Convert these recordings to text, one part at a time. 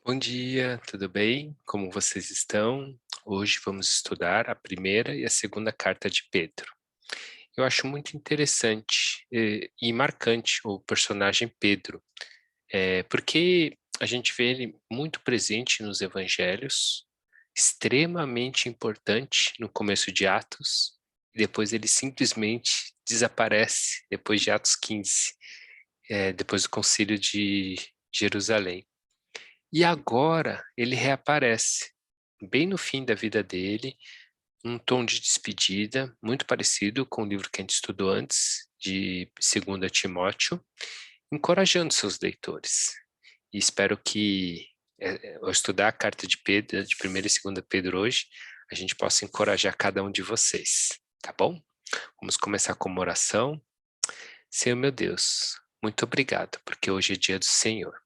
Bom dia, tudo bem? Como vocês estão? Hoje vamos estudar a primeira e a segunda carta de Pedro. Eu acho muito interessante e marcante o personagem Pedro, porque a gente vê ele muito presente nos evangelhos, extremamente importante no começo de Atos, e depois ele simplesmente desaparece depois de Atos 15, depois do concílio de Jerusalém. E agora ele reaparece, bem no fim da vida dele, um tom de despedida, muito parecido com o livro que a gente estudou antes, de 2 Timóteo, encorajando seus leitores. E espero que, ao estudar a carta de Pedro, de 1ª e 2ª Pedro hoje, a gente possa encorajar cada um de vocês, tá bom? Vamos começar com uma oração. Senhor meu Deus, muito obrigado, porque hoje é dia do Senhor.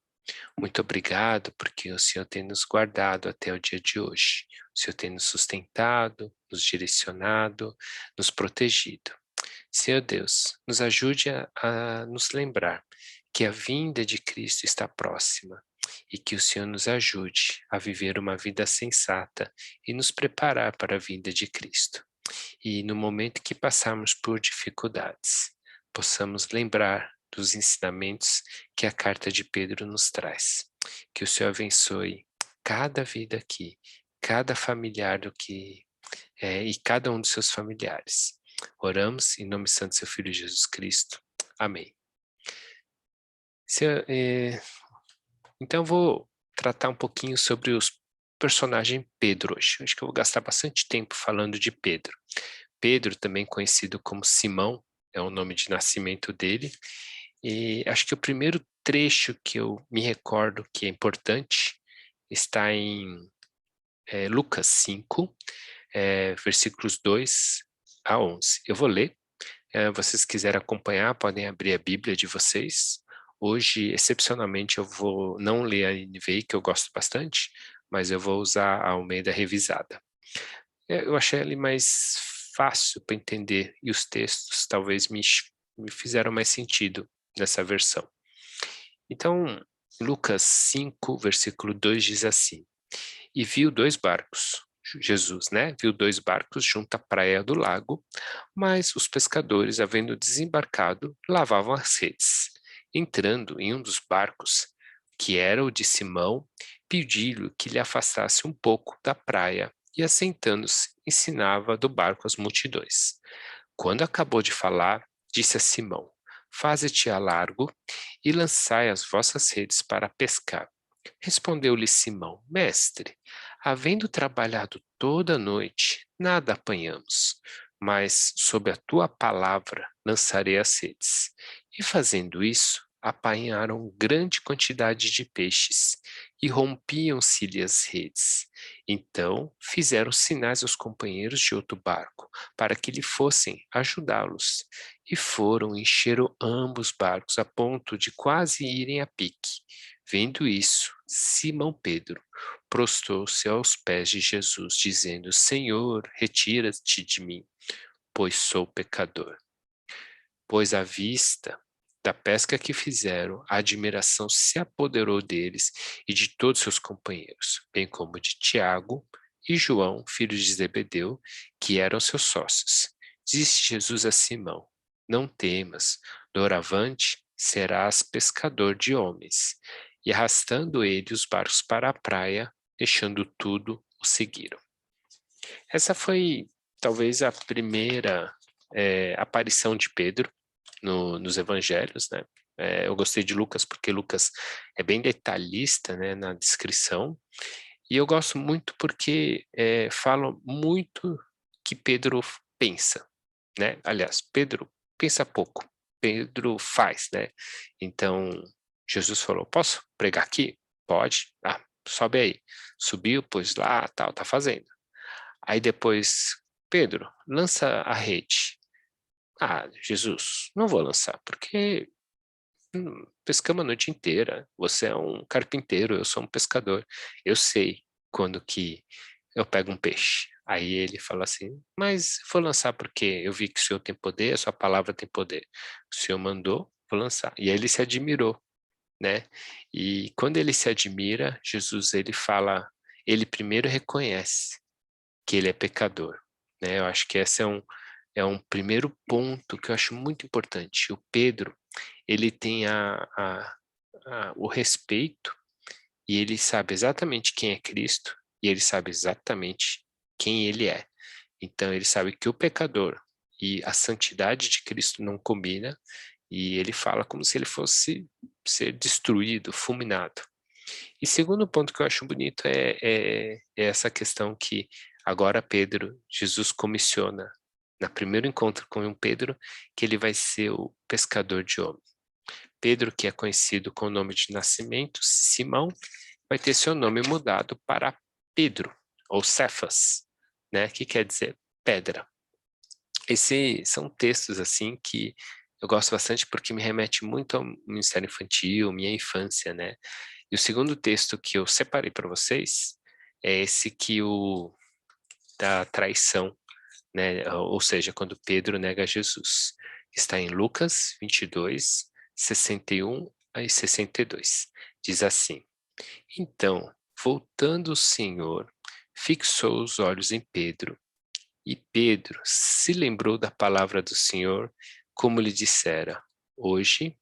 Muito obrigado, porque o Senhor tem nos guardado até o dia de hoje. O Senhor tem nos sustentado, nos direcionado, nos protegido. Senhor Deus, nos ajude a nos lembrar que a vinda de Cristo está próxima e que o Senhor nos ajude a viver uma vida sensata e nos preparar para a vinda de Cristo. E no momento que passarmos por dificuldades, possamos lembrar dos ensinamentos que a carta de Pedro nos traz. Que o Senhor abençoe cada vida aqui, cada familiar e cada um dos seus familiares. Oramos em nome santo do seu Filho Jesus Cristo. Amém. Senhor, então eu vou tratar um pouquinho sobre os personagem Pedro hoje. Acho que eu vou gastar bastante tempo falando de Pedro. Pedro, também conhecido como Simão, é o nome de nascimento dele. E acho que o primeiro trecho que eu me recordo que é importante está em Lucas 5, versículos 2 a 11. Eu vou ler. Vocês quiserem acompanhar, podem abrir a Bíblia de vocês. Hoje, excepcionalmente, eu vou não ler a NVI, que eu gosto bastante, mas eu vou usar a Almeida Revisada. Eu achei ele mais fácil para entender e os textos talvez me fizeram mais sentido nessa versão. Então, Lucas 5, versículo 2 diz assim: E viu 2 barcos, Jesus, né, viu 2 barcos junto à praia do lago, mas os pescadores, havendo desembarcado, lavavam as redes. Entrando em um dos barcos, que era o de Simão, pediu-lhe que lhe afastasse um pouco da praia e, assentando-se, ensinava do barco as multidões. Quando acabou de falar, disse a Simão: Faze-te a largo e lançai as vossas redes para pescar. Respondeu-lhe Simão: Mestre, havendo trabalhado toda a noite, nada apanhamos, mas sob a tua palavra lançarei as redes. E fazendo isso, apanharam grande quantidade de peixes, e rompiam-se-lhe as redes. Então fizeram sinais aos companheiros de outro barco, para que lhe fossem ajudá-los. E foram, encheram ambos barcos, a ponto de quase irem a pique. Vendo isso, Simão Pedro prostrou-se aos pés de Jesus, dizendo: Senhor, retira-te de mim, pois sou pecador. Pois à vista da pesca que fizeram, a admiração se apoderou deles e de todos seus companheiros, bem como de Tiago e João, filhos de Zebedeu, que eram seus sócios. Disse Jesus a Simão: Não temas, doravante serás pescador de homens. E arrastando ele os barcos para a praia, deixando tudo, o seguiram. Essa foi talvez a primeira aparição de Pedro nos evangelhos, né? Eu gostei de Lucas porque Lucas é bem detalhista, né, na descrição, e eu gosto muito porque fala muito que Pedro pensa, né? Aliás, Pedro pensa pouco, Pedro faz, né? Então, Jesus falou: Posso pregar aqui? Pode. Ah, sobe aí. Subiu, pôs lá, tal, tá fazendo. Aí depois, Pedro, lança a rede. Ah, Jesus, não vou lançar, porque pescamos a noite inteira. Você é um carpinteiro, eu sou um pescador. Eu sei quando que eu pego um peixe. Aí ele fala assim, mas vou lançar porque eu vi que o Senhor tem poder, a sua palavra tem poder. O Senhor mandou, vou lançar. E aí ele se admirou. né? E quando ele se admira, Jesus ele fala, ele primeiro reconhece que ele é pecador, né? Eu acho que esse é um primeiro ponto que eu acho muito importante. O Pedro, ele tem o respeito e ele sabe exatamente quem é Cristo e ele sabe exatamente quem ele é. Então ele sabe que o pecador e a santidade de Cristo não combina e ele fala como se ele fosse ser destruído, fulminado. E segundo ponto que eu acho bonito é essa questão que agora Jesus comissiona, no primeiro encontro com o Pedro, que ele vai ser o pescador de homens. Pedro, que é conhecido com o nome de nascimento, Simão, vai ter seu nome mudado para Pedro, ou Cefas, né, que quer dizer pedra. Esses são textos assim que eu gosto bastante porque me remete muito ao ministério infantil, minha infância, né? E o segundo texto que eu separei para vocês é esse que o da traição, né? Ou seja, quando Pedro nega Jesus. Está em Lucas 22, 61 a 62. Diz assim: Então, voltando o Senhor, fixou os olhos em Pedro, e Pedro se lembrou da palavra do Senhor, como lhe dissera: Hoje,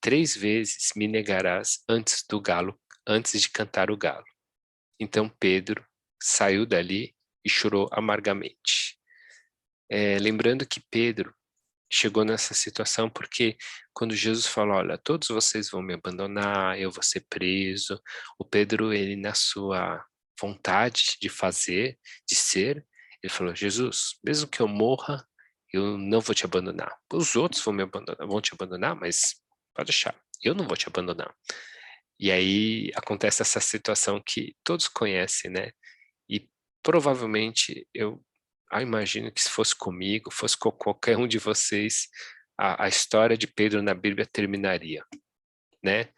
3 vezes me negarás antes de cantar o galo. Então Pedro saiu dali e chorou amargamente. Lembrando que Pedro chegou nessa situação porque quando Jesus falou, olha, todos vocês vão me abandonar, eu vou ser preso, o Pedro, ele na sua vontade de fazer, de ser, ele falou, Jesus, mesmo que eu morra, eu não vou te abandonar. Os outros vão te abandonar, mas pode deixar, eu não vou te abandonar. E aí acontece essa situação que todos conhecem, né? E provavelmente eu imagino que se fosse comigo, fosse com qualquer um de vocês, a história de Pedro na Bíblia terminaria, né?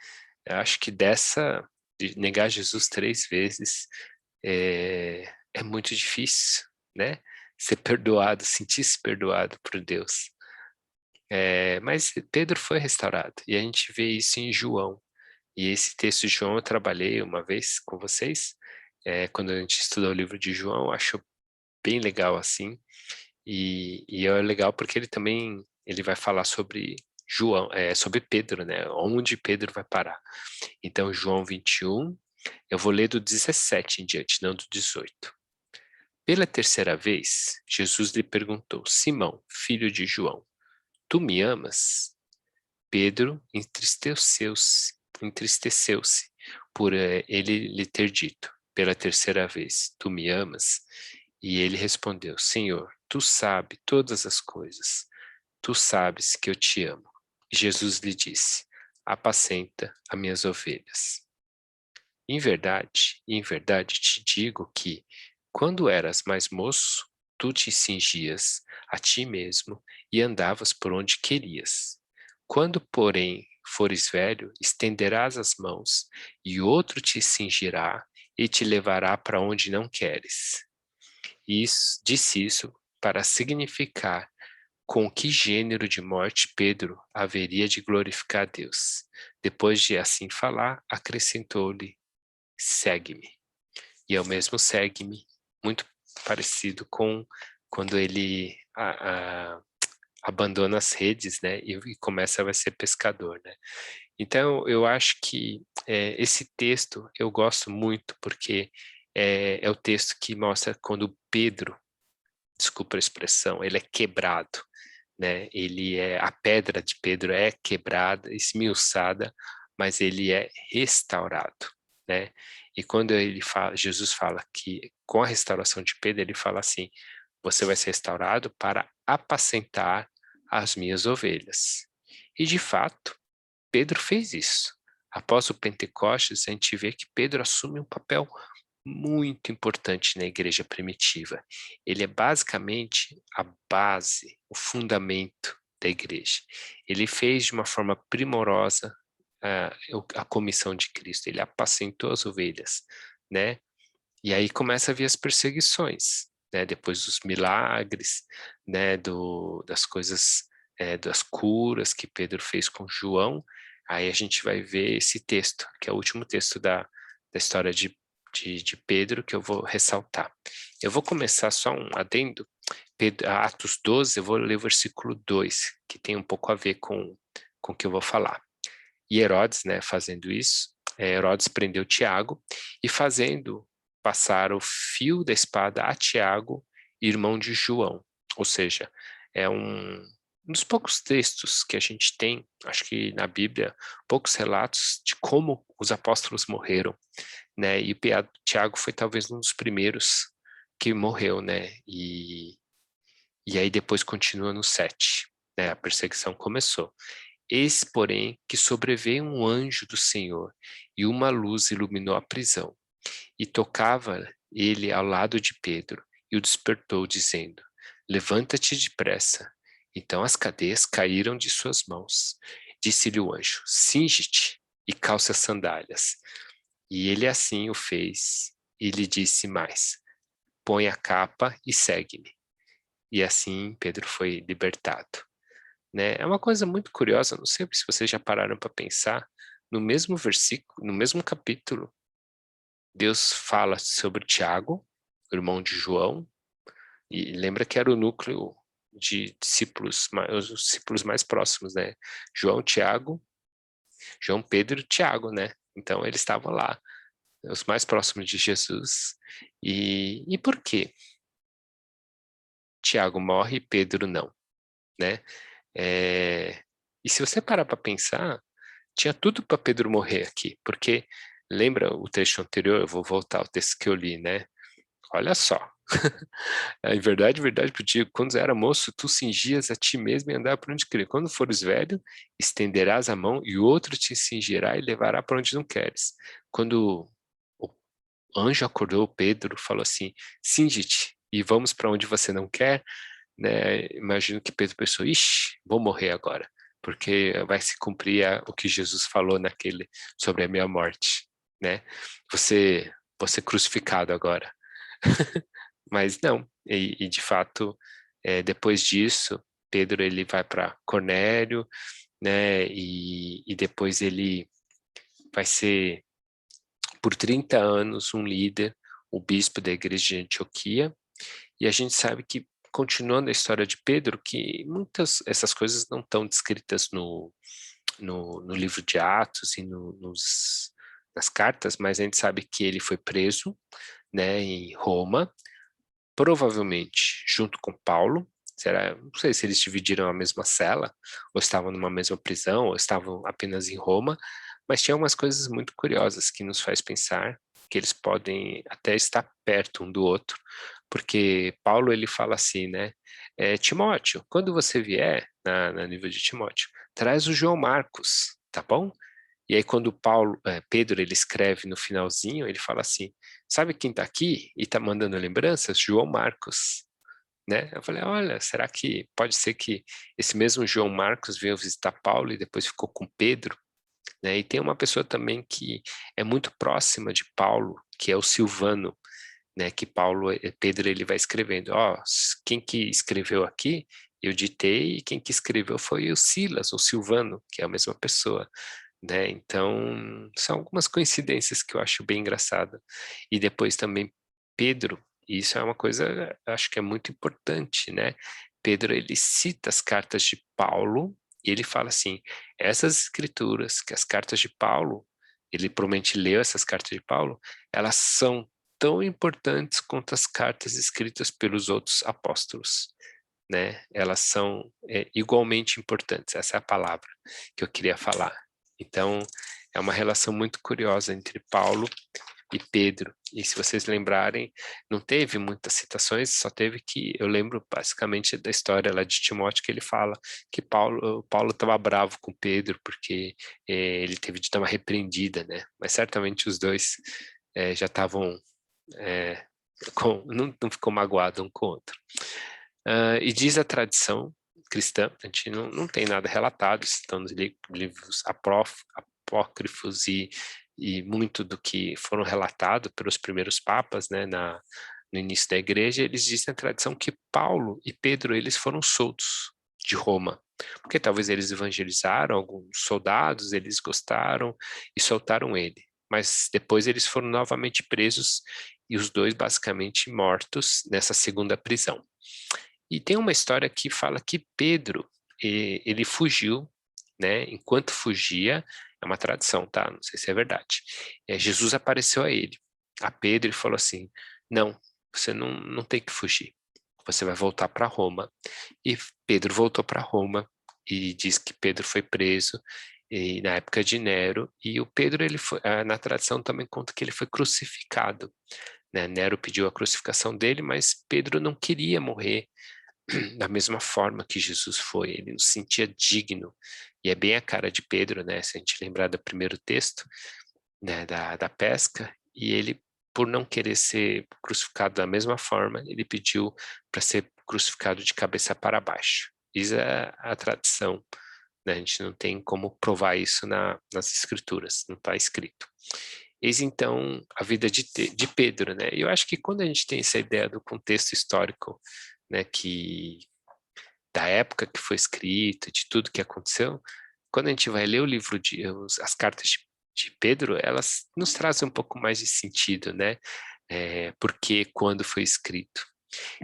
Eu acho que de negar Jesus 3 vezes, é muito difícil, né? Ser perdoado, sentir-se perdoado por Deus. Mas Pedro foi restaurado, e a gente vê isso em João. E esse texto de João eu trabalhei uma vez com vocês, quando a gente estudou o livro de João, acho bem legal assim, e é legal porque ele vai falar sobre João, sobre Pedro, né? Onde Pedro vai parar. Então, João 21, eu vou ler do 17 em diante, não do 18. Pela terceira vez, Jesus lhe perguntou: Simão, filho de João, tu me amas? Pedro entristeceu-se por ele lhe ter dito pela terceira vez: Tu me amas? E ele respondeu: Senhor, tu sabes todas as coisas. Tu sabes que eu te amo. Jesus lhe disse: Apacenta as minhas ovelhas. Em verdade te digo que, quando eras mais moço, tu te cingias a ti mesmo e andavas por onde querias. Quando, porém, fores velho, estenderás as mãos, e outro te cingirá e te levará para onde não queres. Disse isso para significar com que gênero de morte Pedro haveria de glorificar a Deus. Depois de assim falar, acrescentou-lhe: Segue-me. E é o mesmo segue-me, muito parecido com quando ele abandona as redes, né, e começa a ser pescador, né. Então, eu acho que esse texto eu gosto muito, porque é o texto que mostra quando Pedro, desculpa a expressão, ele é quebrado, né, a pedra de Pedro é quebrada, esmiuçada, mas ele é restaurado, né? E quando Jesus fala que com a restauração de Pedro, ele fala assim: você vai ser restaurado para apacentar as minhas ovelhas. E de fato, Pedro fez isso. Após o Pentecostes, a gente vê que Pedro assume um papel muito importante na igreja primitiva. Ele é basicamente a base, o fundamento da igreja. Ele fez de uma forma primorosa a comissão de Cristo, ele apacentou as ovelhas, né? E aí começa a vir as perseguições, né? Depois dos milagres, né? Das coisas, das curas que Pedro fez com João, Aí a gente vai ver esse texto, que é o último texto da história de Pedro, que eu vou ressaltar. Eu vou começar só um adendo, Atos 12, eu vou ler o versículo 2, que tem um pouco a ver com o que eu vou falar. E Herodes, né, fazendo isso, Herodes prendeu Tiago e fazendo passar o fio da espada a Tiago, irmão de João. Ou seja, é um dos poucos textos que a gente tem, acho que na Bíblia, poucos relatos de como os apóstolos morreram, né? E Tiago foi talvez um dos primeiros que morreu, né? E aí depois continua no 7, né? A perseguição começou. Eis, porém, que sobreveio um anjo do Senhor, e uma luz iluminou a prisão. E tocava ele ao lado de Pedro, e o despertou, dizendo: Levanta-te depressa. Então as cadeias caíram de suas mãos. Disse-lhe o anjo: Cinge-te e calça as sandálias. E ele assim o fez, e lhe disse mais: Põe a capa e segue-me. E assim Pedro foi libertado. Né? É uma coisa muito curiosa, não sei se vocês já pararam para pensar, no mesmo versículo, no mesmo capítulo, Deus fala sobre Tiago, irmão de João, e lembra que era o núcleo de discípulos, os discípulos mais próximos, né? João, Tiago, João, Pedro e Tiago, né? Então eles estavam lá, os mais próximos de Jesus. E por quê? Tiago morre e Pedro não, né? E se você parar para pensar, tinha tudo para Pedro morrer aqui, porque lembra o texto anterior? Eu vou voltar ao texto que eu li, né? Olha só. Em verdade, eu digo, quando era moço, tu cingias a ti mesmo e andava por onde queria. Quando fores velho, estenderás a mão e o outro te cingirá e levará para onde não queres. Quando o anjo acordou Pedro, falou assim: cinge-te e vamos para onde você não quer, né? Imagino que Pedro pensou: ixi, vou morrer agora, porque vai se cumprir o que Jesus falou naquele sobre a minha morte, né? Você, você crucificado agora. Mas não, e de fato, depois disso, Pedro ele vai para Cornélio, né? E depois ele vai ser por 30 anos um líder, o bispo da igreja de Antioquia. E a gente sabe que, continuando a história de Pedro, que muitas essas coisas não estão descritas no livro de Atos e nas cartas, mas a gente sabe que ele foi preso, né, em Roma, provavelmente junto com Paulo. Não sei se eles dividiram a mesma cela, ou estavam numa mesma prisão, ou estavam apenas em Roma, mas tinha umas coisas muito curiosas que nos faz pensar que eles podem até estar perto um do outro, porque Paulo ele fala assim, né? Timóteo, quando você vier na nível de Timóteo, traz o João Marcos, tá bom? E aí quando Pedro ele escreve no finalzinho, ele fala assim, sabe quem está aqui e está mandando lembranças? João Marcos, né? Eu falei, olha, será que pode ser que esse mesmo João Marcos veio visitar Paulo e depois ficou com Pedro, né? E tem uma pessoa também que é muito próxima de Paulo, que é o Silvano, né? Que Pedro ele vai escrevendo, quem que escreveu aqui? Eu ditei e quem que escreveu foi o Silas, ou Silvano, que é a mesma pessoa, né? Então, são algumas coincidências que eu acho bem engraçada. E depois também Pedro, e isso é uma coisa, acho que é muito importante, né? Pedro, ele cita as cartas de Paulo e ele fala assim, essas escrituras, que as cartas de Paulo, ele provavelmente leu essas cartas de Paulo, elas são tão importantes quanto as cartas escritas pelos outros apóstolos, né? Elas são igualmente importantes, essa é a palavra que eu queria falar. Então, é uma relação muito curiosa entre Paulo e Pedro. E se vocês lembrarem, não teve muitas citações, só teve que, eu lembro basicamente da história lá de Timóteo, que ele fala que Paulo estava bravo com Pedro, porque ele teve de dar uma repreendida, né? Mas certamente os dois já estavam, não ficou magoado um com o outro. E diz a tradição cristã, a gente não tem nada relatado, estão nos livros apócrifos e muito do que foram relatados pelos primeiros papas, né, no início da igreja, eles dizem a tradição que Paulo e Pedro, eles foram soltos, de Roma, porque talvez eles evangelizaram alguns soldados, eles gostaram e soltaram ele, mas depois eles foram novamente presos e os dois basicamente mortos nessa segunda prisão. E tem uma história que fala que Pedro, ele fugiu, né? Enquanto fugia, é uma tradição, tá? Não sei se é verdade. Jesus apareceu a Pedro, e falou assim: não, você não tem que fugir. Você vai voltar para Roma. E Pedro voltou para Roma e diz que Pedro foi preso na época de Nero. E o Pedro, ele foi, na tradição também conta que ele foi crucificado, né? Nero pediu a crucificação dele, mas Pedro não queria morrer da mesma forma que Jesus foi, ele não se sentia digno, e é bem a cara de Pedro, né, se a gente lembrar do primeiro texto, né, da pesca, e ele, por não querer ser crucificado da mesma forma, ele pediu para ser crucificado de cabeça para baixo. Isso é a tradição, né, a gente não tem como provar isso nas escrituras, não está escrito. Eis então a vida de Pedro, né? E eu acho que quando a gente tem essa ideia do contexto histórico, né, que da época que foi escrito, de tudo que aconteceu, quando a gente vai ler o livro as cartas de Pedro, elas nos trazem um pouco mais de sentido, né? Porque quando foi escrito.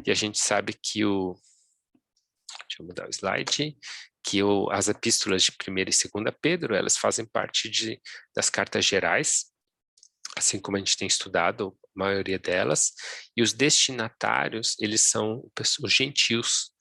E a gente sabe que deixa eu mudar o slide, que as epístolas de 1ª e 2ª Pedro, elas fazem parte das cartas gerais, assim como a gente tem estudado a maioria delas, e os destinatários, eles são os gentios,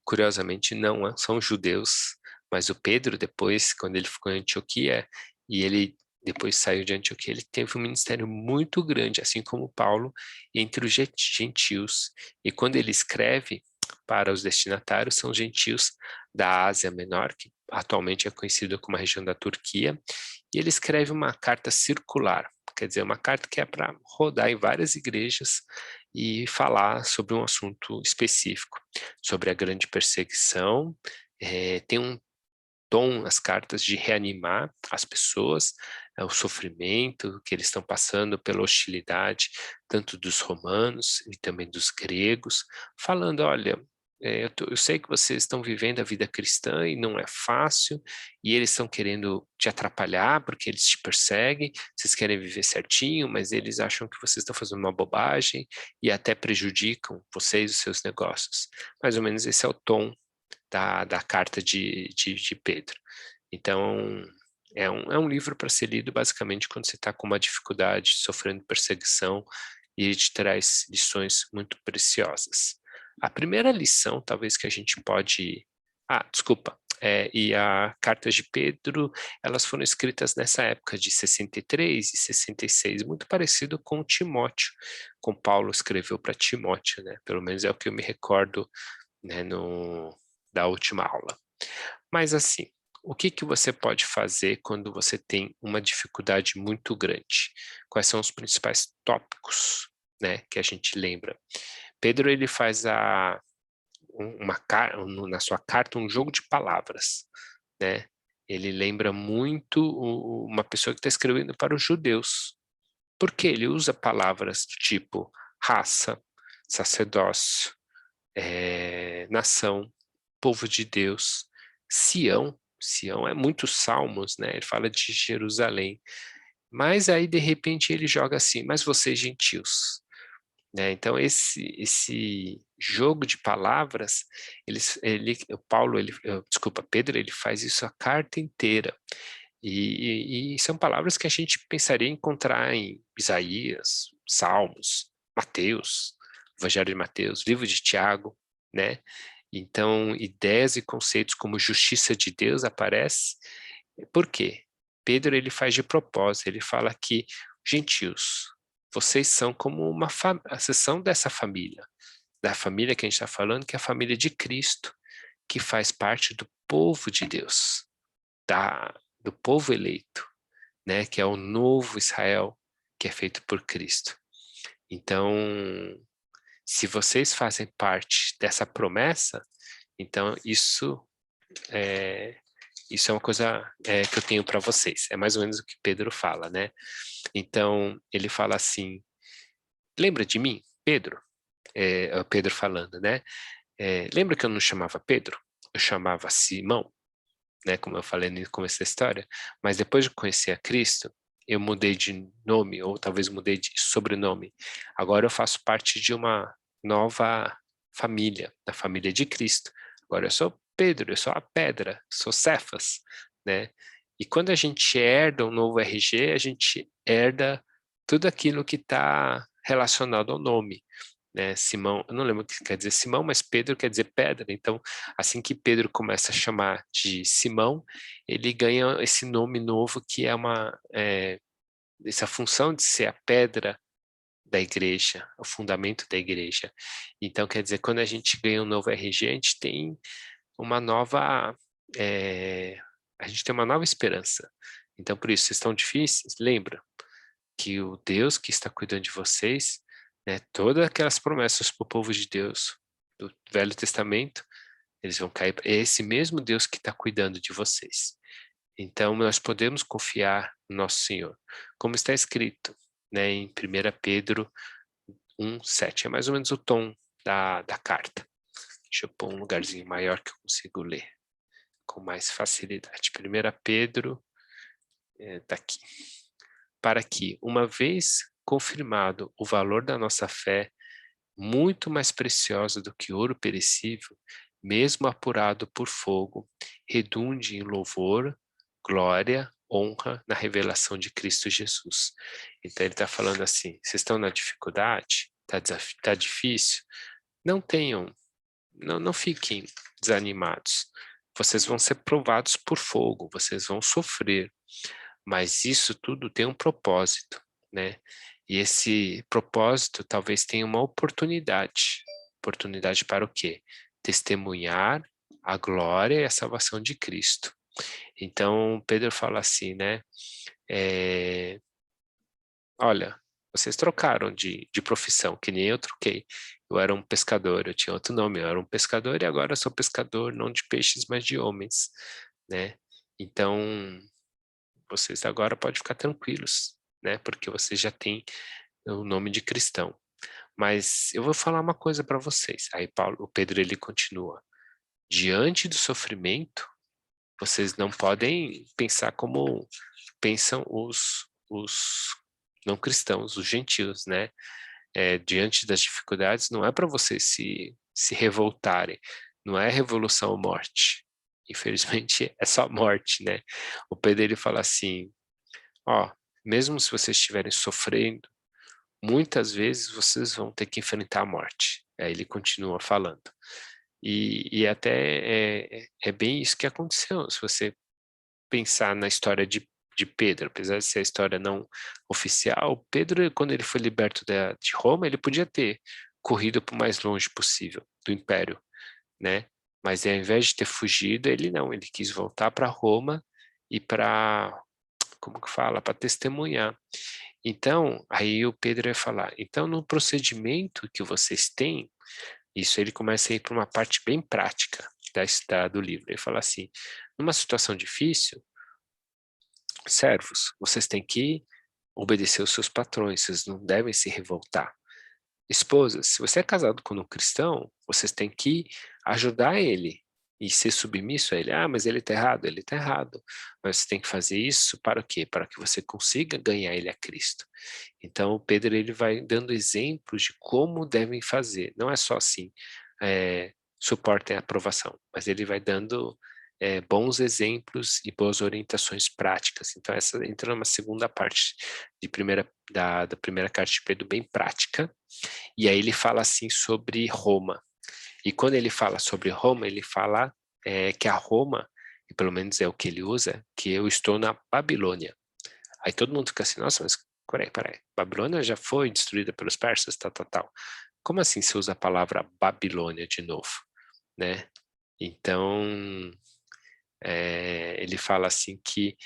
curiosamente não são judeus, mas o Pedro depois, quando ele ficou em Antioquia, e ele depois saiu de Antioquia, ele teve um ministério muito grande, assim como Paulo, entre os gentios, e quando ele escreve para os destinatários, são gentios da Ásia Menor, que atualmente é conhecida como a região da Turquia, e ele escreve uma carta circular, quer dizer, uma carta que é para rodar em várias igrejas e falar sobre um assunto específico, sobre a grande perseguição. Tem um tom, as cartas, de reanimar as pessoas, o sofrimento que eles estão passando pela hostilidade, tanto dos romanos e também dos gregos, falando, olha, eu sei que vocês estão vivendo a vida cristã e não é fácil, e eles estão querendo te atrapalhar porque eles te perseguem, vocês querem viver certinho, mas eles acham que vocês estão fazendo uma bobagem e até prejudicam vocês e os seus negócios. Mais ou menos esse é o tom da carta de Pedro. Então, é um livro para ser lido basicamente quando você está com uma dificuldade, sofrendo perseguição, e ele te traz lições muito preciosas. A primeira lição, talvez, que a gente pode... desculpa. E a cartas de Pedro, elas foram escritas nessa época de 63 e 66, muito parecido com Timóteo, com Paulo escreveu para Timóteo, né? Pelo menos é o que eu me recordo, né, da última aula. Mas assim, o que você pode fazer quando você tem uma dificuldade muito grande? Quais são os principais tópicos, né, que a gente lembra? Pedro, ele faz na sua carta um jogo de palavras, né? Ele lembra muito uma pessoa que está escrevendo para os judeus, porque ele usa palavras do tipo raça, sacerdócio, nação, povo de Deus, Sião. Sião é muitos salmos, né? Ele fala de Jerusalém. Mas aí, de repente, ele joga assim, mas vocês gentios, né? Então, esse jogo de palavras, Pedro, ele faz isso a carta inteira. E são palavras que a gente pensaria em encontrar em Isaías, Salmos, Mateus, Evangelho de Mateus, livro de Tiago, né? Então, ideias e conceitos como justiça de Deus aparecem. Por quê? Pedro, ele faz de propósito, ele fala que, gentios, vocês são como vocês são dessa família, da família que a gente está falando, que é a família de Cristo, que faz parte do povo de Deus, do povo eleito, né, que é o novo Israel, que é feito por Cristo. Então, se vocês fazem parte dessa promessa, então isso é uma coisa que eu tenho para vocês. É mais ou menos o que Pedro fala, né? Então, ele fala assim, lembra de mim, Pedro? É o Pedro falando, né? Lembra que eu não chamava Pedro? eu chamava Simão, né, como eu falei no começo da história, mas depois de conhecer a Cristo, eu mudei de nome, ou talvez mudei de sobrenome. Agora eu faço parte de uma nova família, da família de Cristo. Agora eu sou Pedro, eu sou a pedra, sou Cefas, né? E quando a gente herda um novo RG, a gente herda tudo aquilo que está relacionado ao nome, né? Simão, eu não lembro o que quer dizer Simão, mas Pedro quer dizer pedra. Então, assim que Pedro começa a chamar de Simão, ele ganha esse nome novo que é essa função de ser a pedra da igreja, o fundamento da igreja. Então, quer dizer, quando a gente ganha um novo RG, a gente tem uma nova, é, a gente tem uma nova esperança. Então, por isso, vocês estão difíceis, lembra que o Deus que está cuidando de vocês, né, todas aquelas promessas para o povo de Deus do Velho Testamento, eles vão cair. É esse mesmo Deus que está cuidando de vocês. Então, nós podemos confiar no nosso Senhor. Como está escrito, né, em 1 Pedro 1:7. É mais ou menos o tom da carta. Deixa eu pôr um lugarzinho maior que eu consigo ler com mais facilidade. 1 Pedro, está aqui. Para que, uma vez confirmado o valor da nossa fé, muito mais preciosa do que ouro perecível, mesmo apurado por fogo, redunde em louvor, glória, honra na revelação de Cristo Jesus. Então ele está falando assim, vocês estão na dificuldade, tá difícil, não tenham, não fiquem desanimados. Vocês vão ser provados por fogo, vocês vão sofrer, mas isso tudo tem um propósito, né? E esse propósito talvez tenha uma oportunidade. Oportunidade para o quê? Testemunhar a glória e a salvação de Cristo. Então, Pedro fala assim, né? Olha, vocês trocaram de profissão, que nem eu troquei. Eu era um pescador, eu tinha outro nome, eu era um pescador e agora eu sou pescador não de peixes, mas de homens, né? Então, vocês agora podem ficar tranquilos, né? Porque vocês já têm o nome de cristão. Mas eu vou falar uma coisa para vocês. Aí o Pedro ele continua. Diante do sofrimento, vocês não podem pensar como pensam os não cristãos, os gentios, né? Diante das dificuldades, não é para vocês se revoltarem. Não é revolução ou morte. Infelizmente, é só morte, né? O Pedro ele fala assim, ó, mesmo se vocês estiverem sofrendo, muitas vezes vocês vão ter que enfrentar a morte. Aí ele continua falando. E até é bem isso que aconteceu. Se você pensar na história de Pedro, apesar de ser a história não oficial, Pedro, quando ele foi liberto de Roma, ele podia ter corrido para o mais longe possível do império, né? Mas ao invés de ter fugido, ele não, ele quis voltar para Roma e para, como que fala, para testemunhar. Então, aí o Pedro vai falar, então no procedimento que vocês têm, isso ele começa a ir para uma parte bem prática do livro. Ele fala assim, numa situação difícil, servos, vocês têm que obedecer os seus patrões, vocês não devem se revoltar. Esposas, se você é casado com um cristão, vocês têm que ajudar ele e ser submisso a ele. Ah, mas ele está errado, ele está errado. Mas você tem que fazer isso para o quê? Para que você consiga ganhar ele a Cristo. Então, o Pedro ele vai dando exemplos de como devem fazer. Não é só assim, suportem a aprovação, mas ele vai dando bons exemplos e boas orientações práticas. Então, essa entra numa segunda parte da primeira carta de Pedro, bem prática. E aí ele fala assim sobre Roma. E quando ele fala sobre Roma, ele fala que a Roma, e pelo menos é o que ele usa, que eu estou na Babilônia. Aí todo mundo fica assim, nossa, mas peraí, Babilônia já foi destruída pelos persas, tal. Como assim se usa a palavra Babilônia de novo, né? Então, ele fala assim que...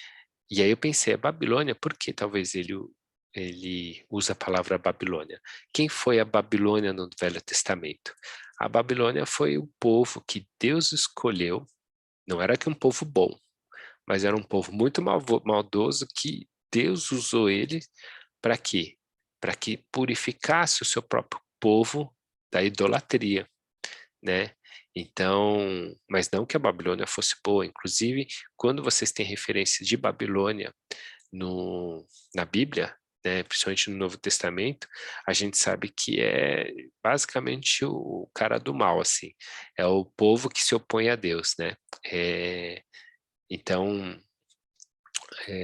E aí eu pensei, a Babilônia, por que talvez ele usa a palavra Babilônia? Quem foi a Babilônia no Velho Testamento? A Babilônia foi o povo que Deus escolheu, não era que um povo bom, mas era um povo muito maldoso que Deus usou ele para quê? Para que purificasse o seu próprio povo da idolatria, né? Então, mas não que a Babilônia fosse boa, inclusive, quando vocês têm referência de Babilônia na Bíblia, né, principalmente no Novo Testamento, a gente sabe que é basicamente o cara do mal, assim, é o povo que se opõe a Deus, né? É, então,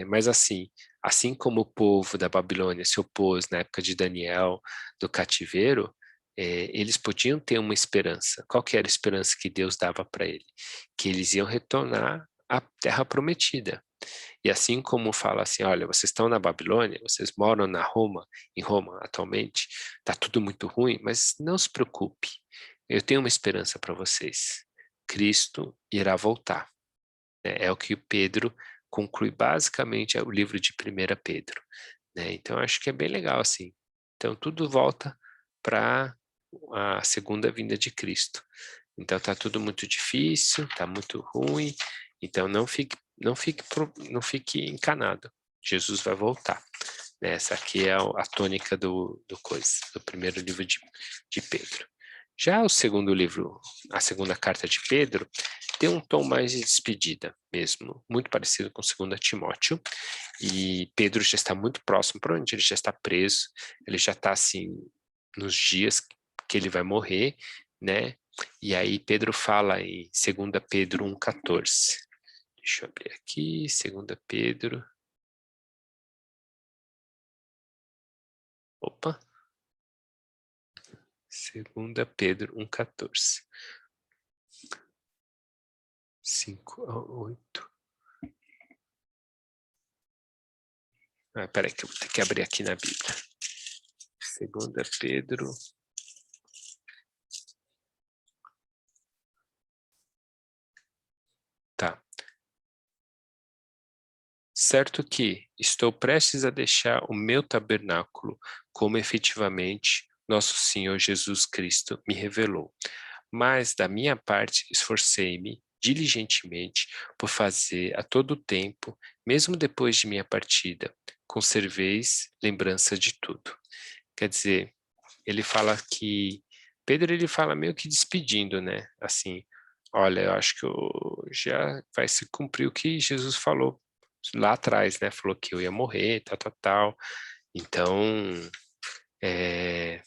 mas assim como o povo da Babilônia se opôs na época de Daniel, do cativeiro, eles podiam ter uma esperança. Qual que era a esperança que Deus dava para ele? Que eles iam retornar à Terra Prometida. E assim como fala assim, olha, vocês estão na Babilônia, vocês moram em Roma atualmente, está tudo muito ruim, mas não se preocupe, eu tenho uma esperança para vocês. Cristo irá voltar, né? É o que Pedro conclui basicamente o livro de 1 Pedro, né? Então acho que é bem legal assim. Então tudo volta para a segunda vinda de Cristo. Então está tudo muito difícil, está muito ruim, então não fique encanado. Jesus vai voltar, né? Essa aqui é a tônica do primeiro livro de Pedro. Já o segundo livro, a segunda carta de Pedro, tem um tom mais de despedida mesmo, muito parecido com 2 Timóteo, e Pedro já está muito próximo, provavelmente ele já está preso, ele já está assim, nos dias que ele vai morrer, né? E aí Pedro fala em 2 Pedro 1,14. Deixa eu abrir aqui, 2 Pedro. Opa! 2 Pedro 1,14. 5 a 8. Peraí que eu vou ter que abrir aqui na Bíblia. 2 Pedro. Tá. Certo que estou prestes a deixar o meu tabernáculo, como efetivamente nosso Senhor Jesus Cristo me revelou. Mas, da minha parte, esforcei-me diligentemente por fazer a todo tempo, mesmo depois de minha partida, conserveis lembrança de tudo. Quer dizer, ele fala que Pedro ele fala meio que despedindo, né? Assim, olha, eu acho que já vai se cumprir o que Jesus falou lá atrás, né? Falou que eu ia morrer, tal, tal, tal. Então, é,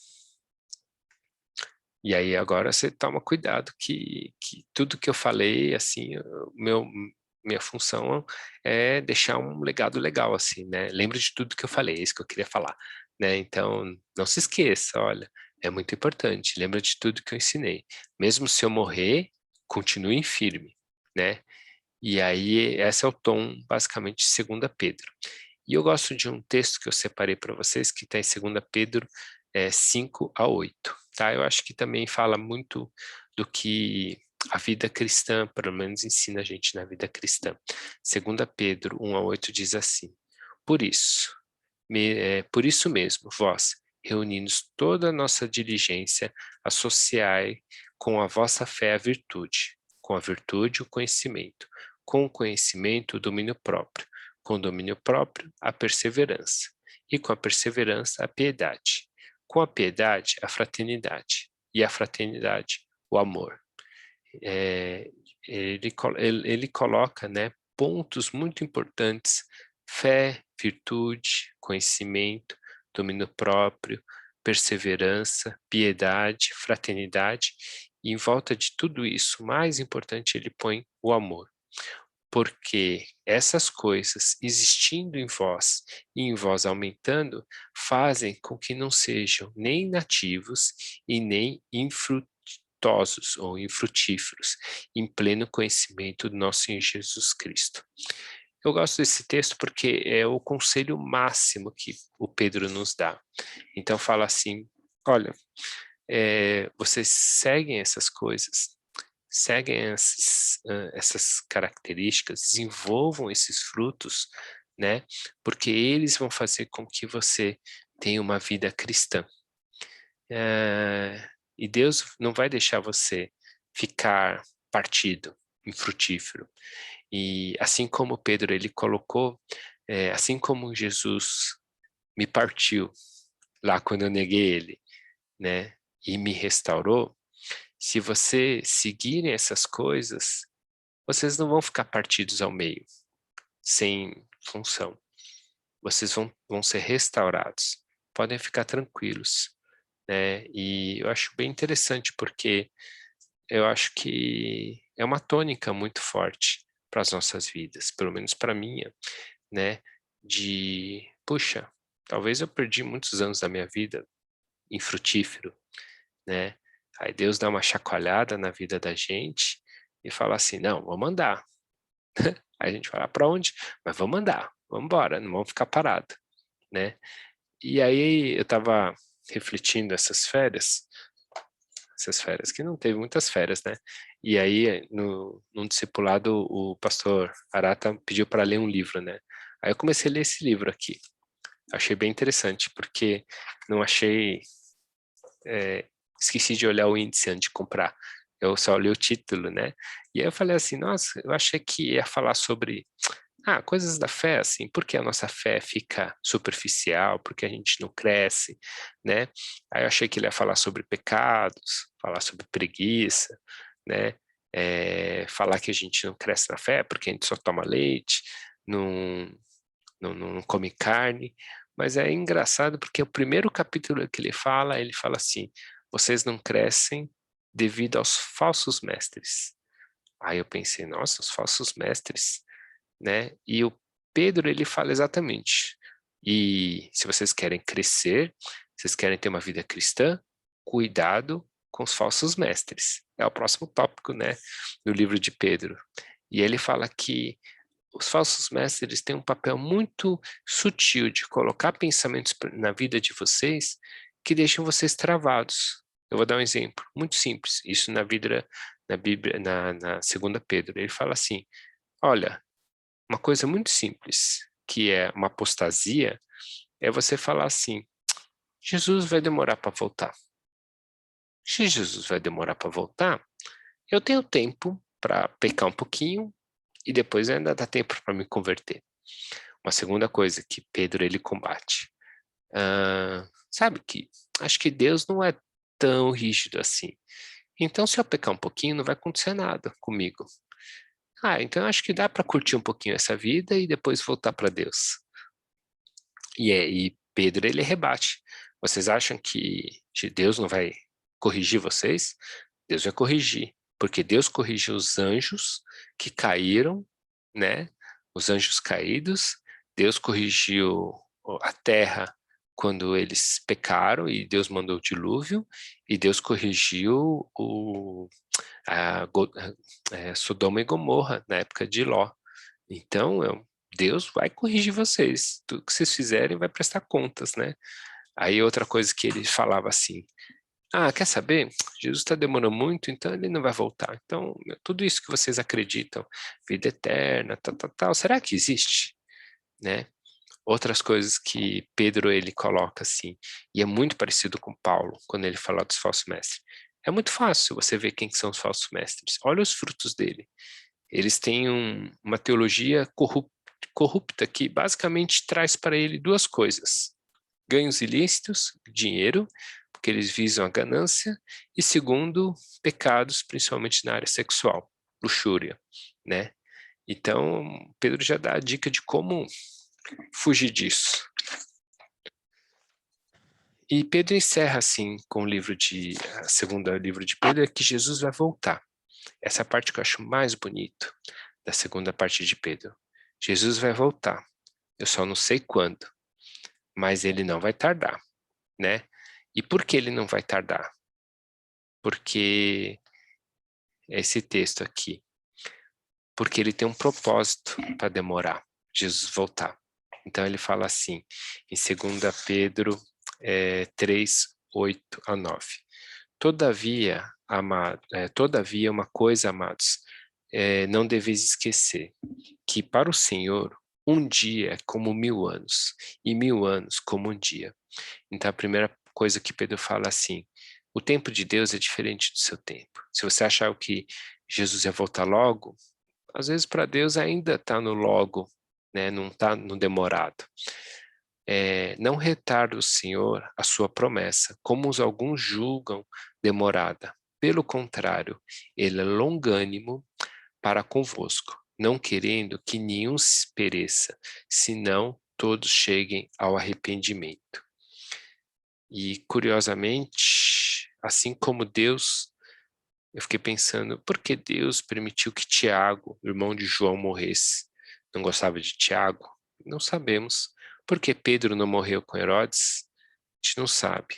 e aí agora você toma cuidado que tudo que eu falei, assim, minha função é deixar um legado legal, assim, né? Lembra de tudo que eu falei, é isso que eu queria falar, né? Então, não se esqueça, olha, é muito importante, lembra de tudo que eu ensinei. Mesmo se eu morrer, continue firme, né? E aí, esse é o tom, basicamente, de 2 Pedro. E eu gosto de um texto que eu separei para vocês, que está em 2 Pedro 5 a 8. Tá? Eu acho que também fala muito do que a vida cristã, pelo menos ensina a gente na vida cristã. 2 Pedro 1 a 8 diz assim, por isso mesmo, vós, reunindo toda a nossa diligência, associai com a vossa fé a virtude, com a virtude o conhecimento, com o conhecimento o domínio próprio, com o domínio próprio a perseverança, e com a perseverança a piedade, com a piedade a fraternidade, e a fraternidade o amor. É, ele coloca, né, pontos muito importantes: fé, virtude, conhecimento, domínio próprio, perseverança, piedade, fraternidade, e em volta de tudo isso, mais importante, ele põe o amor. Porque essas coisas existindo em vós e em vós aumentando, fazem com que não sejam nem nativos e nem infrutuosos ou infrutíferos, em pleno conhecimento do nosso Senhor Jesus Cristo. Eu gosto desse texto porque é o conselho máximo que o Pedro nos dá. Então fala assim, olha, vocês seguem essas coisas, seguem essas características, desenvolvam esses frutos, né? Porque eles vão fazer com que você tenha uma vida cristã. E Deus não vai deixar você ficar partido, infrutífero. E assim como Pedro ele colocou, assim como Jesus me partiu lá quando eu neguei ele, né? E me restaurou, Se você seguirem essas coisas, vocês não vão ficar partidos ao meio, sem função. Vocês vão ser restaurados. Podem ficar tranquilos, né? E eu acho bem interessante, porque eu acho que é uma tônica muito forte para as nossas vidas, pelo menos para a minha, né? Puxa, talvez eu perdi muitos anos da minha vida infrutífero, né? Aí Deus dá uma chacoalhada na vida da gente e fala assim, não, vamos andar. Aí a gente fala, para onde? Mas vamos andar, vamos embora, não vamos ficar parado, né? E aí eu estava refletindo essas férias, que não teve muitas férias, né? E aí, num discipulado, o pastor Arata pediu para ler um livro, né? Aí eu comecei a ler esse livro aqui. Achei bem interessante, porque não achei... esqueci de olhar o índice antes de comprar. Eu só li o título, né? E aí eu falei assim, nossa, eu achei que ia falar sobre coisas da fé, assim, por que a nossa fé fica superficial, porque a gente não cresce, né? Aí eu achei que ele ia falar sobre pecados, falar sobre preguiça, né? Falar que a gente não cresce na fé porque a gente só toma leite, não, não come carne, mas é engraçado porque o primeiro capítulo que ele fala assim, vocês não crescem devido aos falsos mestres. Aí eu pensei, nossa, os falsos mestres, né? E o Pedro, ele fala exatamente. E se vocês querem crescer, vocês querem ter uma vida cristã, cuidado com os falsos mestres. É o próximo tópico, né, do livro de Pedro. E ele fala que os falsos mestres têm um papel muito sutil de colocar pensamentos na vida de vocês que deixam vocês travados. Eu vou dar um exemplo muito simples. Isso na Bíblia, na segunda Pedro. Ele fala assim, olha, uma coisa muito simples, que é uma apostasia, é você falar assim, Jesus vai demorar para voltar. Se Jesus vai demorar para voltar, eu tenho tempo para pecar um pouquinho e depois ainda dá tempo para me converter. Uma segunda coisa que Pedro ele combate. Sabe que acho que Deus não é tão rígido assim. Então, se eu pecar um pouquinho, não vai acontecer nada comigo. Então acho que dá para curtir um pouquinho essa vida e depois voltar para Deus. E Pedro ele rebate. Vocês acham que Deus não vai corrigir vocês? Deus vai corrigir, porque Deus corrigiu os anjos que caíram, né? Os anjos caídos. Deus corrigiu a terra quando eles pecaram e Deus mandou o dilúvio, e Deus corrigiu Sodoma e Gomorra na época de Ló. Então, Deus vai corrigir vocês. Tudo que vocês fizerem vai prestar contas, né? Aí outra coisa que ele falava assim, quer saber? Jesus está demorando muito, então ele não vai voltar. Então, tudo isso que vocês acreditam, vida eterna, tal, tal, tal, será que existe? Né? Outras coisas que Pedro ele coloca assim, e é muito parecido com Paulo, quando ele fala dos falsos mestres. É muito fácil você ver quem são os falsos mestres. Olha os frutos dele. Eles têm uma teologia corrupta que basicamente traz para ele duas coisas: ganhos ilícitos, dinheiro, porque eles visam a ganância, e segundo, pecados, principalmente na área sexual, luxúria, né? Então, Pedro já dá a dica de como fugir disso. E Pedro encerra assim com a segunda livro de Pedro, é que Jesus vai voltar. Essa é a parte que eu acho mais bonito da segunda parte de Pedro. Jesus vai voltar. Eu só não sei quando, mas ele não vai tardar, né? E por que ele não vai tardar? Porque esse texto aqui, porque ele tem um propósito para demorar Jesus voltar. Então ele fala assim, em 2 Pedro 3, 8 a 9. Todavia, uma coisa, amados, não deveis esquecer, que para o Senhor um dia é como 1000 anos, e 1000 anos como um dia. Então a primeira coisa que Pedro fala assim, o tempo de Deus é diferente do seu tempo. Se você achar que Jesus ia voltar logo, às vezes para Deus ainda está no logo, né? Não está no demorado. Não retarda o Senhor a sua promessa, como alguns julgam demorada, Pelo contrário, ele é longânimo para convosco, não querendo que nenhum se pereça, senão todos cheguem ao arrependimento. E, curiosamente, assim como Deus, eu fiquei pensando, por que Deus permitiu que Tiago, irmão de João, morresse? Não gostava de Tiago? Não sabemos. Por que Pedro não morreu com Herodes? A gente não sabe.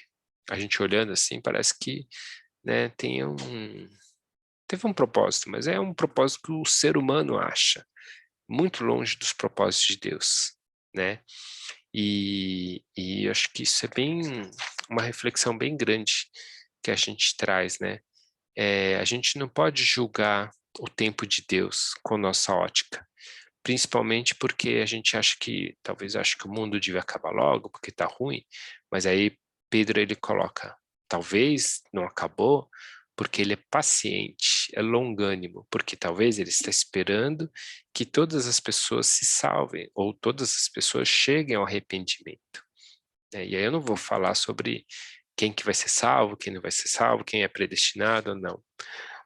A gente olhando assim, parece que, né, teve um propósito, mas é um propósito que o ser humano acha, muito longe dos propósitos de Deus, né? E eu acho que isso é bem uma reflexão bem grande que a gente traz, né? A gente não pode julgar o tempo de Deus com nossa ótica, principalmente porque a gente acha que, talvez ache que o mundo devia acabar logo, porque está ruim, mas aí Pedro ele coloca, talvez não acabou, porque ele é paciente, é longânimo, porque talvez ele está esperando que todas as pessoas se salvem, ou todas as pessoas cheguem ao arrependimento. E aí eu não vou falar sobre quem que vai ser salvo, quem não vai ser salvo, quem é predestinado ou não.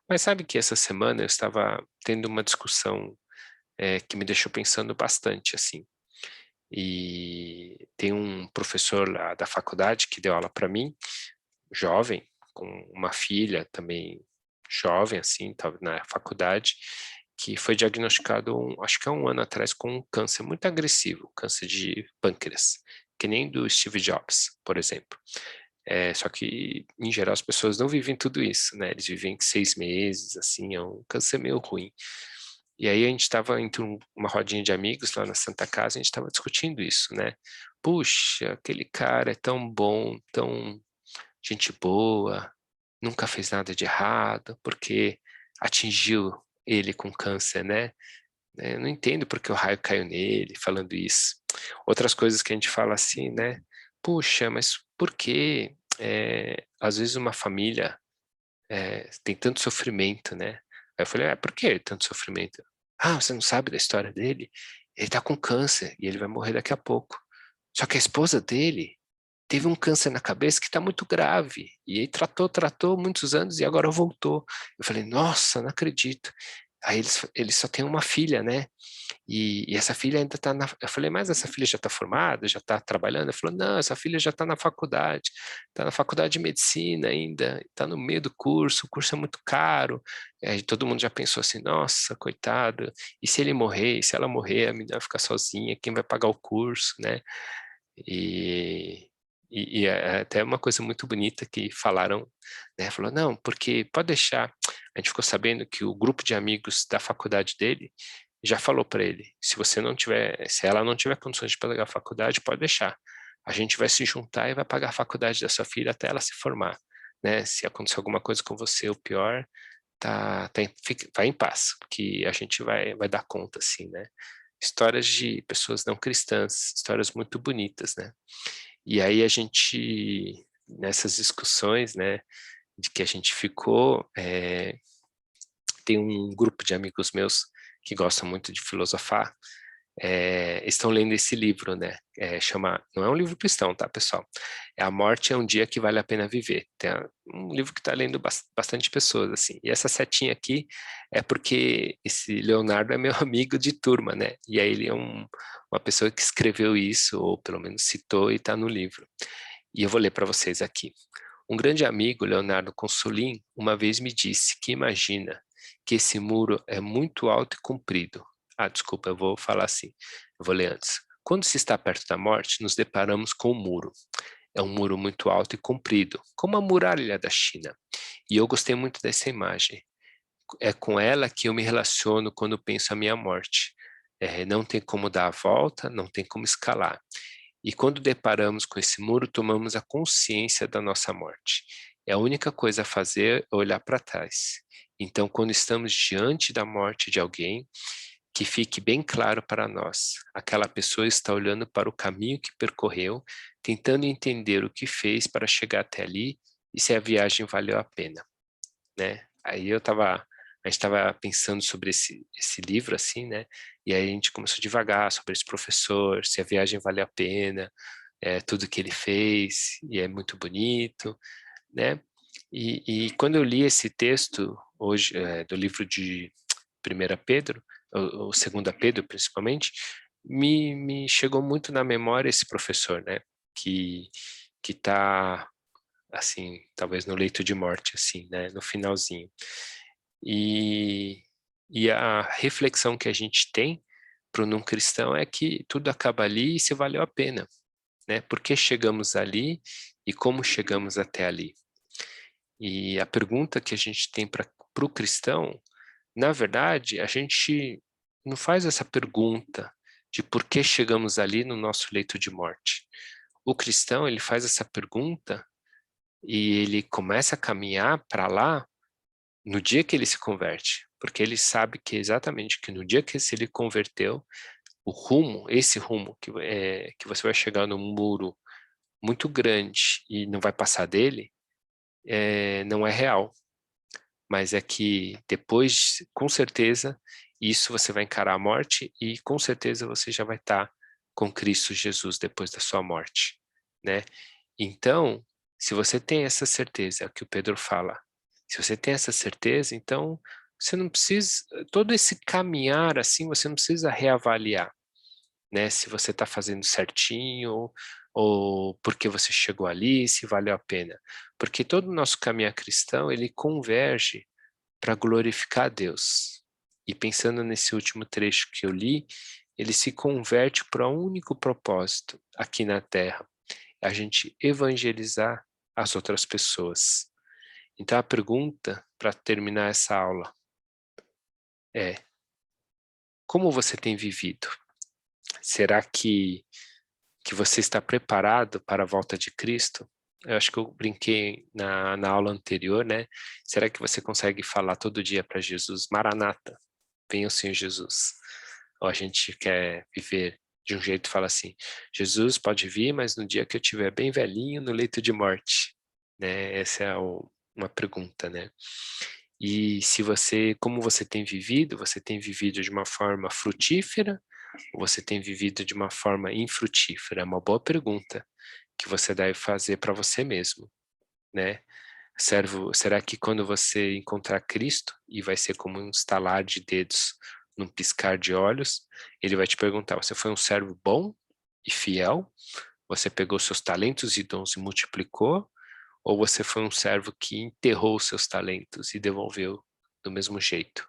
Mas sabe que essa semana eu estava tendo uma discussão que me deixou pensando bastante, assim. E tem um professor lá da faculdade que deu aula para mim, jovem, com uma filha também jovem, assim, estava na faculdade, que foi diagnosticado, acho que há um ano atrás, com um câncer muito agressivo, câncer de pâncreas, que nem do Steve Jobs, por exemplo. Só que, em geral, as pessoas não vivem tudo isso, né? Eles vivem 6 meses, assim, é um câncer meio ruim. E aí a gente estava entre uma rodinha de amigos lá na Santa Casa, a gente estava discutindo isso, né? Puxa, aquele cara é tão bom, tão gente boa, nunca fez nada de errado, porque atingiu ele com câncer, né? Eu não entendo porque o raio caiu nele, falando isso. Outras coisas que a gente fala assim, né? Puxa, mas por que às vezes uma família tem tanto sofrimento, né? Aí eu falei, por que tanto sofrimento? Ah, você não sabe da história dele? Ele tá com câncer e ele vai morrer daqui a pouco. Só que a esposa dele teve um câncer na cabeça que está muito grave. E aí tratou muitos anos e agora voltou. Eu falei, nossa, não acredito. Aí eles só têm uma filha, né? E essa filha ainda está na. Eu falei, mas essa filha já está formada, já está trabalhando? Ele falou, não, essa filha já está na faculdade de medicina ainda, está no meio do curso, o curso é muito caro. Aí todo mundo já pensou assim, nossa, coitado, e se ele morrer, e se ela morrer, a menina vai ficar sozinha, quem vai pagar o curso, né? E, e é até uma coisa muito bonita que falaram, né? Falou, não, porque pode deixar. A gente ficou sabendo que o grupo de amigos da faculdade dele já falou para ele, se ela não tiver condições de pagar a faculdade, pode deixar. A gente vai se juntar e vai pagar a faculdade da sua filha até ela se formar, né? Se acontecer alguma coisa com você, o pior, vai em paz, que a gente vai dar conta, assim, né? Histórias de pessoas não cristãs, histórias muito bonitas, né? E aí a gente, nessas discussões, né, de que a gente ficou, tem um grupo de amigos meus que gostam muito de filosofar, estão lendo esse livro, né? Não é um livro cristão, tá, pessoal? A Morte é um Dia que Vale a Pena Viver. Um livro que está lendo bastante pessoas, assim. E essa setinha aqui é porque esse Leonardo é meu amigo de turma, né? E aí ele é uma pessoa que escreveu isso, ou pelo menos citou, e está no livro. E eu vou ler para vocês aqui. Um grande amigo, Leonardo Consolin, uma vez me disse que imagina que esse muro é muito alto e comprido. Desculpa, eu vou falar assim, eu vou ler antes. Quando se está perto da morte, nos deparamos com o muro. É um muro muito alto e comprido, como a muralha da China. E eu gostei muito dessa imagem. É com ela que eu me relaciono quando penso a minha morte. Não tem como dar a volta, não tem como escalar. E quando deparamos com esse muro, tomamos a consciência da nossa morte. É a única coisa a fazer é olhar para trás. Então, quando estamos diante da morte de alguém, que fique bem claro para nós. Aquela pessoa está olhando para o caminho que percorreu, tentando entender o que fez para chegar até ali e se a viagem valeu a pena, né? Aí a gente estava pensando sobre esse livro, assim, né? E aí a gente começou a devagar sobre esse professor, se a viagem valeu a pena, tudo que ele fez, e é muito bonito, né? E quando eu li esse texto hoje, do livro de 1 Pedro, ou 2 Pedro principalmente, me chegou muito na memória esse professor, né, que está, assim, talvez no leito de morte, assim, né, no finalzinho. E a reflexão que a gente tem para o não cristão é que tudo acaba ali e se valeu a pena, né, por que chegamos ali e como chegamos até ali. E a pergunta que a gente tem para o cristão, na verdade, a gente não faz essa pergunta de por que chegamos ali no nosso leito de morte. O cristão, ele faz essa pergunta e ele começa a caminhar para lá no dia que ele se converte, porque ele sabe que exatamente que no dia que ele converteu, o rumo, esse rumo que você vai chegar num muro muito grande e não vai passar dele, não é real. Mas é que depois, com certeza, isso você vai encarar a morte e com certeza você já vai estar com Cristo Jesus depois da sua morte, né? Então, se você tem essa certeza, é o que o Pedro fala, se você tem essa certeza, então você não precisa, todo esse caminhar assim, você não precisa reavaliar, né? Se você está fazendo certinho ou porque você chegou ali, se valeu a pena. Porque todo o nosso caminhar cristão, ele converge para glorificar a Deus. E pensando nesse último trecho que eu li, ele se converte para um único propósito aqui na Terra, a gente evangelizar as outras pessoas. Então a pergunta para terminar essa aula é: como você tem vivido? Será que você está preparado para a volta de Cristo? Eu acho que eu brinquei na aula anterior, né? Será que você consegue falar todo dia para Jesus, Maranata, venha o Senhor Jesus? Ou a gente quer viver de um jeito e fala assim, Jesus pode vir, mas no dia que eu estiver bem velhinho no leito de morte, né? Essa é uma pergunta, né? E se você, como você tem vivido de uma forma frutífera ou você tem vivido de uma forma infrutífera? É uma boa pergunta que você deve fazer para você mesmo, né? Será que quando você encontrar Cristo, e vai ser como um estalar de dedos, num piscar de olhos, ele vai te perguntar: você foi um servo bom e fiel? Você pegou seus talentos e dons e multiplicou? Ou você foi um servo que enterrou os seus talentos e devolveu do mesmo jeito,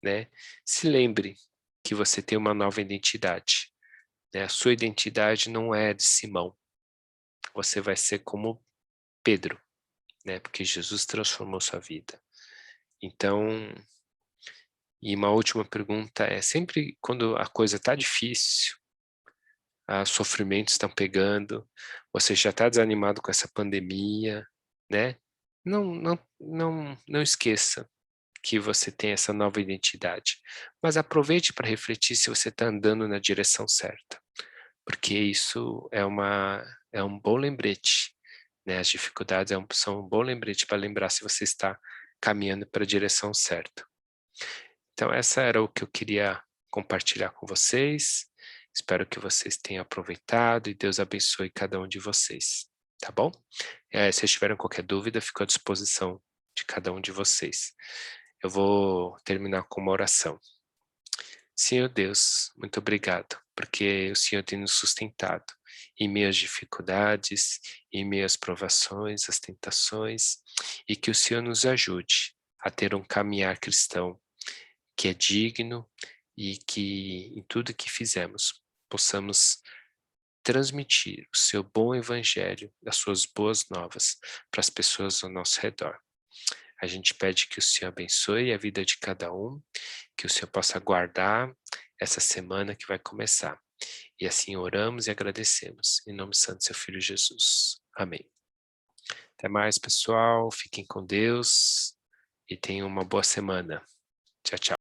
né? Se lembre que você tem uma nova identidade, né? A sua identidade não é de Simão. Você vai ser como Pedro, né? Porque Jesus transformou sua vida. Então, e uma última pergunta é, sempre quando a coisa está difícil, os sofrimentos estão pegando, você já está desanimado com essa pandemia, né? Não esqueça que você tem essa nova identidade, mas aproveite para refletir se você está andando na direção certa, porque isso é um bom lembrete, né? As dificuldades são um bom lembrete para lembrar se você está caminhando para a direção certa. Então, essa era o que eu queria compartilhar com vocês. Espero que vocês tenham aproveitado e Deus abençoe cada um de vocês, tá bom? Se vocês tiverem qualquer dúvida, fico à disposição de cada um de vocês. Eu vou terminar com uma oração. Senhor Deus, muito obrigado, porque o Senhor tem nos sustentado em meio às dificuldades, em meio às provações, às tentações, e que o Senhor nos ajude a ter um caminhar cristão que é digno e que em tudo que fizemos possamos transmitir o seu bom evangelho, as suas boas novas para as pessoas ao nosso redor. A gente pede que o Senhor abençoe a vida de cada um, que o Senhor possa guardar essa semana que vai começar. E assim oramos e agradecemos. Em nome santo do seu Filho Jesus. Amém. Até mais, pessoal. Fiquem com Deus e tenham uma boa semana. Tchau, tchau.